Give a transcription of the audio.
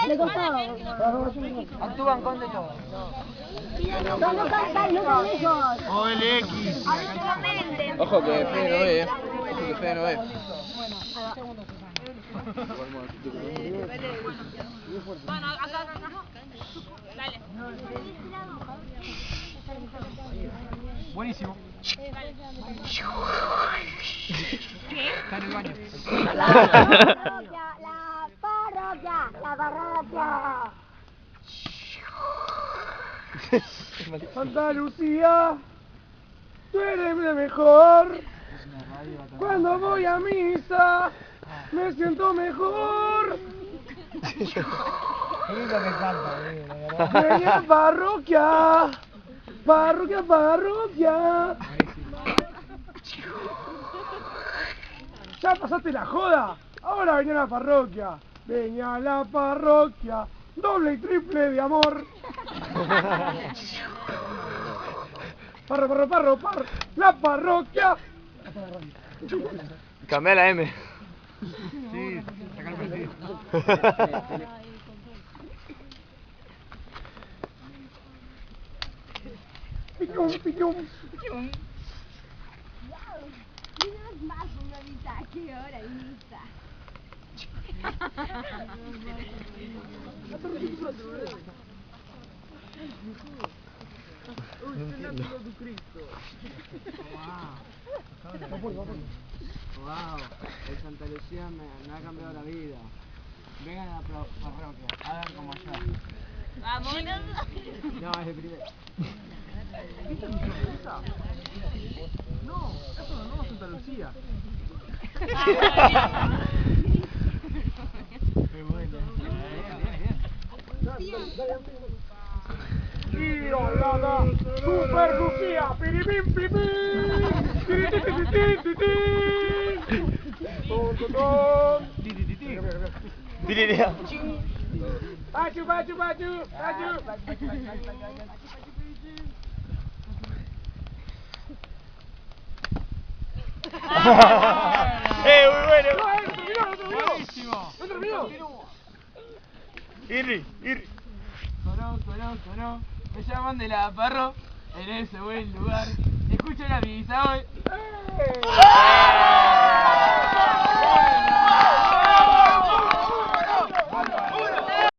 De costado. Actúan con de todo. No tan lejos. OLX. Ojo que Fede no ve, Ojo que Fede no ve. Bueno, acá. Dale. Buenísimo. Dale. Está en el baño. La parroquia. Santa Lucía, tú eres la mejor. Cuando voy a misa, me siento mejor. Pequeña parroquia, parroquia. Ya pasaste la joda, ahora venía la parroquia. Venía a la parroquia, doble y triple de amor. Parro, la parroquia. Cambia la M. Sí, sacar el partido. Pichum. Más una misa, ¿qué hora hay misa? Wow, el Santa Lucía me ha cambiado la vida. Vengan a la parroquia, hagan como yo. Vámonos. No, es el primero. No, eso no es Santa Lucía. Qué bueno. Super Lucía, piripim, Baju. Muy bueno. No terminó. Irri. Sonó. Me llaman de la parro en ese buen lugar. Escucho la misa hoy.